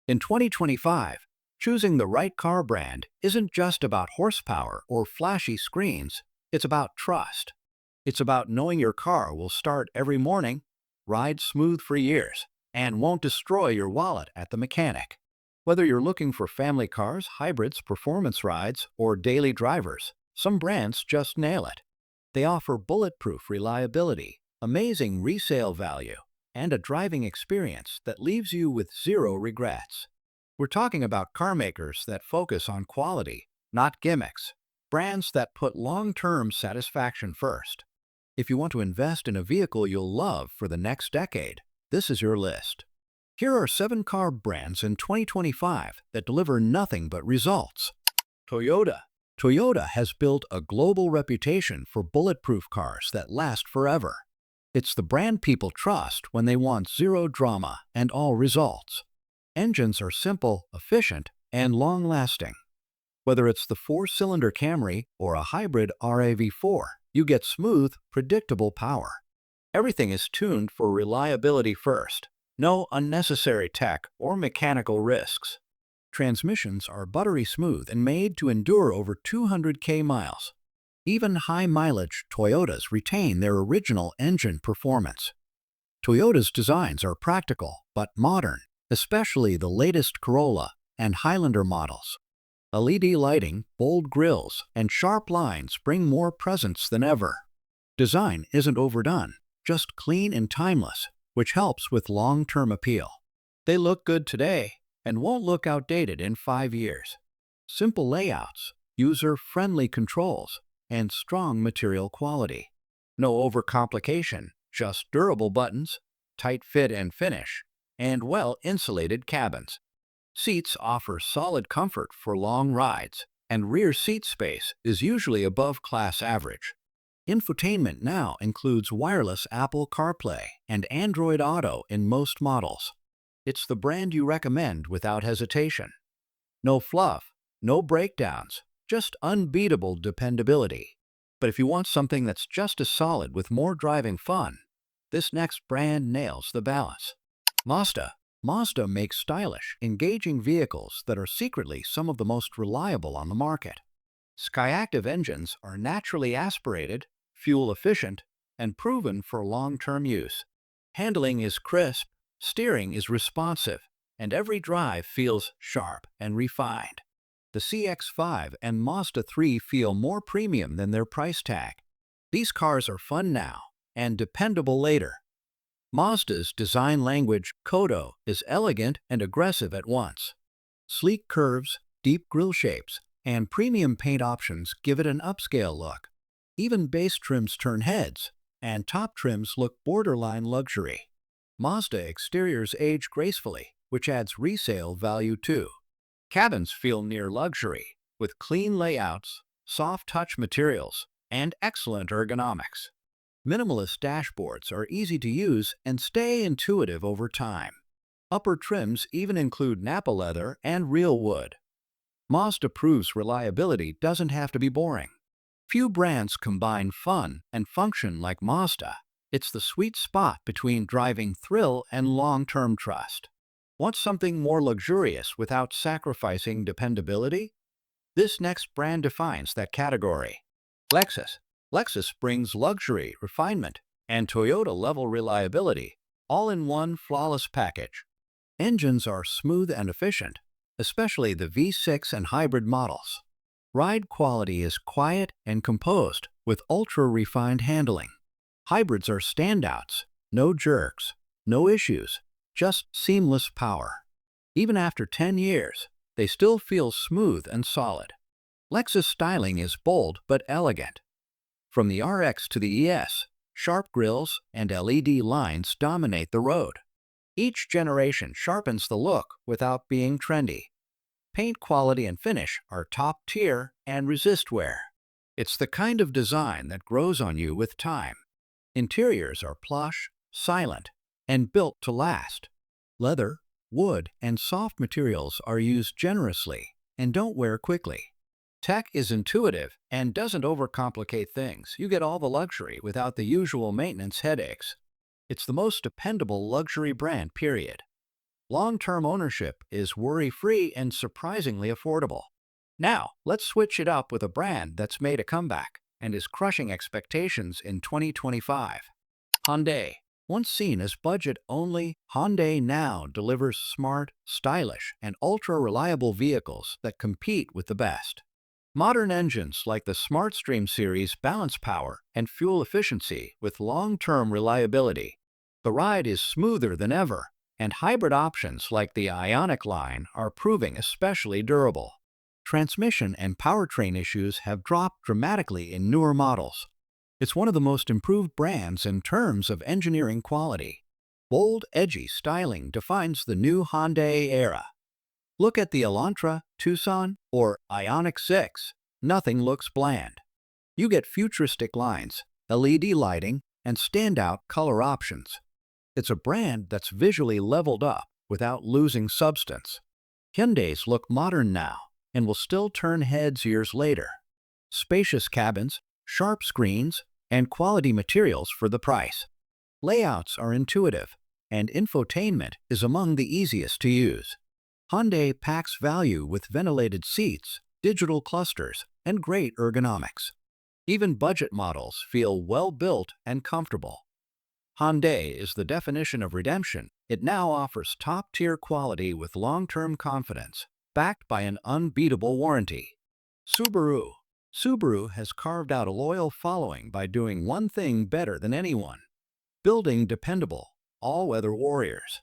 In 2025, choosing the right car brand isn't just about horsepower or flashy screens, it's about trust. It's about knowing your car will start every morning, ride smooth for years, and won't destroy your wallet at the mechanic. Whether you're looking for family cars, hybrids, performance rides, or daily drivers, some brands just nail it. They offer bulletproof reliability, amazing resale value, and a driving experience that leaves you with zero regrets. We're talking about car makers that focus on quality, not gimmicks, brands that put long-term satisfaction first. If you want to invest in a vehicle you'll love for the next decade, this is your list. Here are 7 car brands in 2025 that deliver nothing but results. Toyota. Toyota has built a global reputation for bulletproof cars that last forever. It's the brand people trust when they want zero drama and all results. Engines are simple, efficient, and long-lasting. Whether it's the 4-cylinder Camry or a hybrid RAV4, you get smooth, predictable power. Everything is tuned for reliability first. No unnecessary tech or mechanical risks. Transmissions are buttery smooth and made to endure over 200k miles. Even high-mileage Toyotas retain their original engine performance. Toyota's designs are practical but modern, especially the latest Corolla and Highlander models. LED lighting, bold grills, and sharp lines bring more presence than ever. Design isn't overdone, just clean and timeless, which helps with long-term appeal. They look good today and won't look outdated in 5 years. Simple layouts, user-friendly controls, and strong material quality. No overcomplication, just durable buttons, tight fit and finish, and well-insulated cabins. Seats offer solid comfort for long rides, and rear seat space is usually above class average. Infotainment now includes wireless Apple CarPlay and Android Auto in most models. It's the brand you recommend without hesitation. No fluff, no breakdowns, just unbeatable dependability. But if you want something that's just as solid with more driving fun, this next brand nails the balance. Mazda. Mazda makes stylish, engaging vehicles that are secretly some of the most reliable on the market. Skyactiv engines are naturally aspirated, fuel-efficient, and proven for long-term use. Handling is crisp, steering is responsive, and every drive feels sharp and refined. The CX-5 and Mazda 3 feel more premium than their price tag. These cars are fun now and dependable later. Mazda's design language, Kodo, is elegant and aggressive at once. Sleek curves, deep grille shapes, and premium paint options give it an upscale look. Even base trims turn heads, and top trims look borderline luxury. Mazda exteriors age gracefully, which adds resale value too. Cabins feel near luxury, with clean layouts, soft touch materials, and excellent ergonomics. Minimalist dashboards are easy to use and stay intuitive over time. Upper trims even include Nappa leather and real wood. Mazda proves reliability doesn't have to be boring. Few brands combine fun and function like Mazda. It's the sweet spot between driving thrill and long-term trust. Want something more luxurious without sacrificing dependability? This next brand defines that category. Lexus. Lexus brings luxury, refinement, and Toyota-level reliability, all in one flawless package. Engines are smooth and efficient, especially the V6 and hybrid models. Ride quality is quiet and composed, with ultra-refined handling. Hybrids are standouts, no jerks, no issues, just seamless power. Even after 10 years, they still feel smooth and solid. Lexus styling is bold but elegant. From the RX to the ES, sharp grills and LED lines dominate the road. Each generation sharpens the look without being trendy. Paint quality and finish are top tier and resist wear. It's the kind of design that grows on you with time. Interiors are plush, silent, and built to last. Leather, wood, and soft materials are used generously and don't wear quickly. Tech is intuitive and doesn't overcomplicate things. You get all the luxury without the usual maintenance headaches. It's the most dependable luxury brand, period. Long-term ownership is worry-free and surprisingly affordable. Now, let's switch it up with a brand that's made a comeback and is crushing expectations in 2025. Hyundai. Once seen as budget-only, Hyundai now delivers smart, stylish, and ultra-reliable vehicles that compete with the best. Modern engines like the SmartStream series balance power and fuel efficiency with long-term reliability. The ride is smoother than ever, and hybrid options like the Ioniq line are proving especially durable. Transmission and powertrain issues have dropped dramatically in newer models. It's one of the most improved brands in terms of engineering quality. Bold, edgy styling defines the new Hyundai era. Look at the Elantra, Tucson, or Ioniq 6. Nothing looks bland. You get futuristic lines, LED lighting, and standout color options. It's a brand that's visually leveled up without losing substance. Hyundais look modern now and will still turn heads years later. Spacious cabins, sharp screens, and quality materials for the price. Layouts are intuitive, and infotainment is among the easiest to use. Hyundai packs value with ventilated seats, digital clusters, and great ergonomics. Even budget models feel well-built and comfortable. Hyundai is the definition of redemption. It now offers top-tier quality with long-term confidence, backed by an unbeatable warranty. Subaru. Subaru has carved out a loyal following by doing one thing better than anyone: building dependable, all-weather warriors.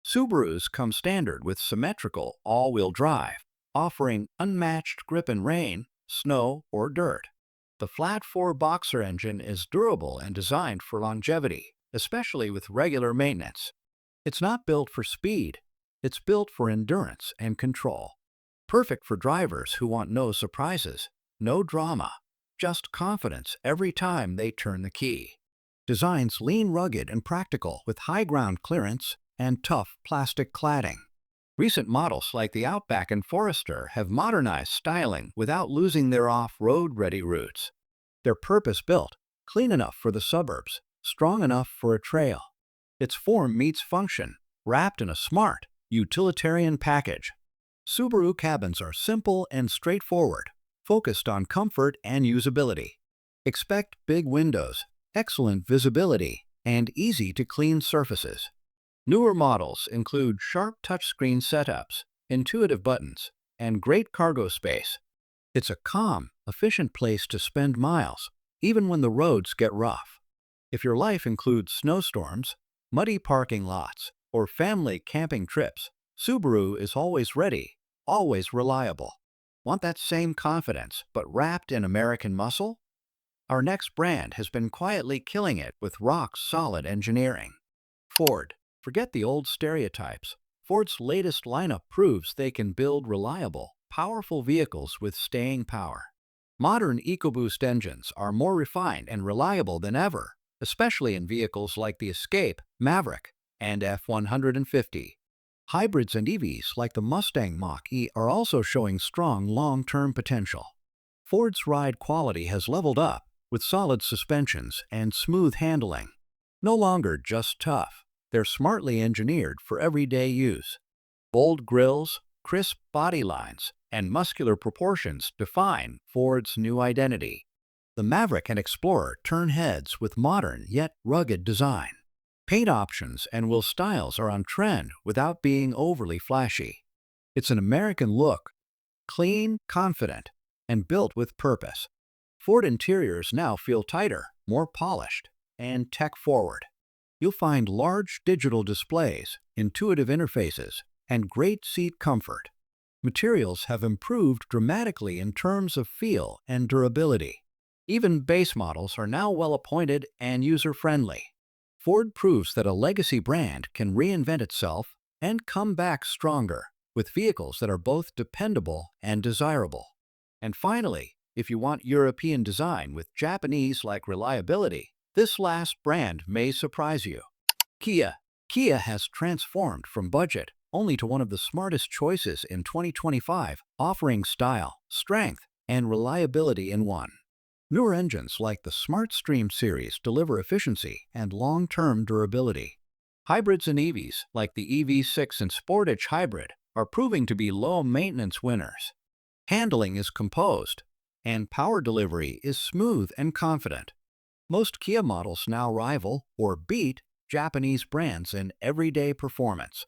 Subarus come standard with symmetrical all-wheel drive, offering unmatched grip in rain, snow, or dirt. The flat-4 boxer engine is durable and designed for longevity, especially with regular maintenance. It's not built for speed, it's built for endurance and control. Perfect for drivers who want no surprises, no drama, just confidence every time they turn the key. Designs lean, rugged, and practical with high ground clearance and tough plastic cladding. Recent models like the Outback and Forester have modernized styling without losing their off-road-ready roots. They're purpose-built, clean enough for the suburbs, strong enough for a trail. Its form meets function, wrapped in a smart, utilitarian package. Subaru cabins are simple and straightforward, focused on comfort and usability. Expect big windows, excellent visibility, and easy-to-clean surfaces. Newer models include sharp touchscreen setups, intuitive buttons, and great cargo space. It's a calm, efficient place to spend miles, even when the roads get rough. If your life includes snowstorms, muddy parking lots, or family camping trips, Subaru is always ready, always reliable. Want that same confidence, but wrapped in American muscle? Our next brand has been quietly killing it with rock-solid engineering. Ford. Forget the old stereotypes. Ford's latest lineup proves they can build reliable, powerful vehicles with staying power. Modern EcoBoost engines are more refined and reliable than ever, especially in vehicles like the Escape, Maverick, and F-150. Hybrids and EVs like the Mustang Mach-E are also showing strong long-term potential. Ford's ride quality has leveled up with solid suspensions and smooth handling. No longer just tough, they're smartly engineered for everyday use. Bold grills, crisp body lines, and muscular proportions define Ford's new identity. The Maverick and Explorer turn heads with modern yet rugged design. Paint options and wheel styles are on trend without being overly flashy. It's an American look, clean, confident, and built with purpose. Ford interiors now feel tighter, more polished, and tech-forward. You'll find large digital displays, intuitive interfaces, and great seat comfort. Materials have improved dramatically in terms of feel and durability. Even base models are now well-appointed and user-friendly. Ford proves that a legacy brand can reinvent itself and come back stronger, with vehicles that are both dependable and desirable. And finally, if you want European design with Japanese-like reliability, this last brand may surprise you. Kia. Kia has transformed from budget only to one of the smartest choices in 2025, offering style, strength, and reliability in one. Newer engines like the SmartStream series deliver efficiency and long-term durability. Hybrids and EVs, like the EV6 and Sportage Hybrid, are proving to be low-maintenance winners. Handling is composed, and power delivery is smooth and confident. Most Kia models now rival or beat Japanese brands in everyday performance.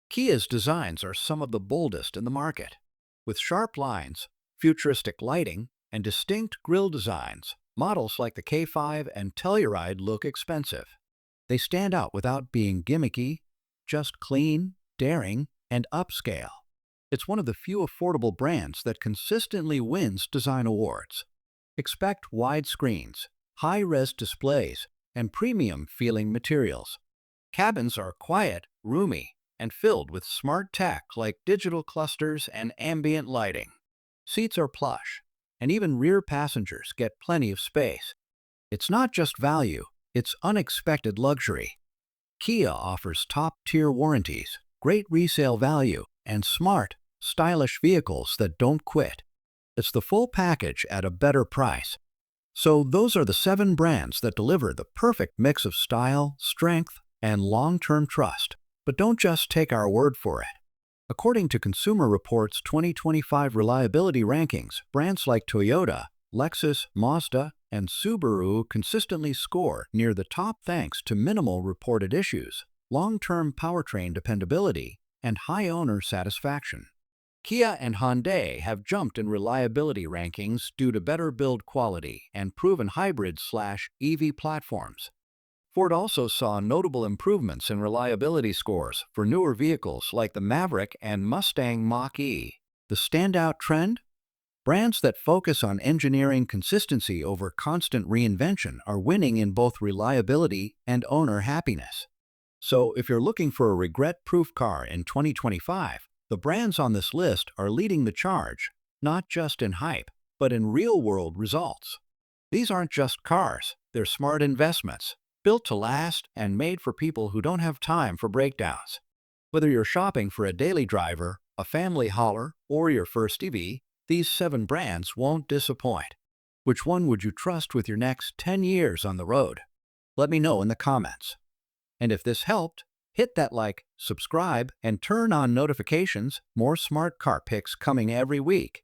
Kia's designs are some of the boldest in the market. With sharp lines, futuristic lighting, and distinct grille designs, models like the K5 and Telluride look expensive. They stand out without being gimmicky, just clean, daring, and upscale. It's one of the few affordable brands that consistently wins design awards. Expect wide screens, high-res displays, and premium-feeling materials. Cabins are quiet, roomy, and filled with smart tech like digital clusters and ambient lighting. Seats are plush, and even rear passengers get plenty of space. It's not just value, it's unexpected luxury. Kia offers top-tier warranties, great resale value, and smart, stylish vehicles that don't quit. It's the full package at a better price. So those are the 7 brands that deliver the perfect mix of style, strength, and long-term trust. But don't just take our word for it. According to Consumer Reports' 2025 reliability rankings, brands like Toyota, Lexus, Mazda, and Subaru consistently score near the top thanks to minimal reported issues, long-term powertrain dependability, and high owner satisfaction. Kia and Hyundai have jumped in reliability rankings due to better build quality and proven hybrid/EV platforms. Ford also saw notable improvements in reliability scores for newer vehicles like the Maverick and Mustang Mach-E. The standout trend? Brands that focus on engineering consistency over constant reinvention are winning in both reliability and owner happiness. So if you're looking for a regret-proof car in 2025, the brands on this list are leading the charge, not just in hype, but in real-world results. These aren't just cars, they're smart investments, built to last and made for people who don't have time for breakdowns. Whether you're shopping for a daily driver, a family hauler, or your first EV, these 7 brands won't disappoint. Which one would you trust with your next 10 years on the road? Let me know in the comments. And if this helped, hit that like, subscribe, and turn on notifications. More smart car picks coming every week.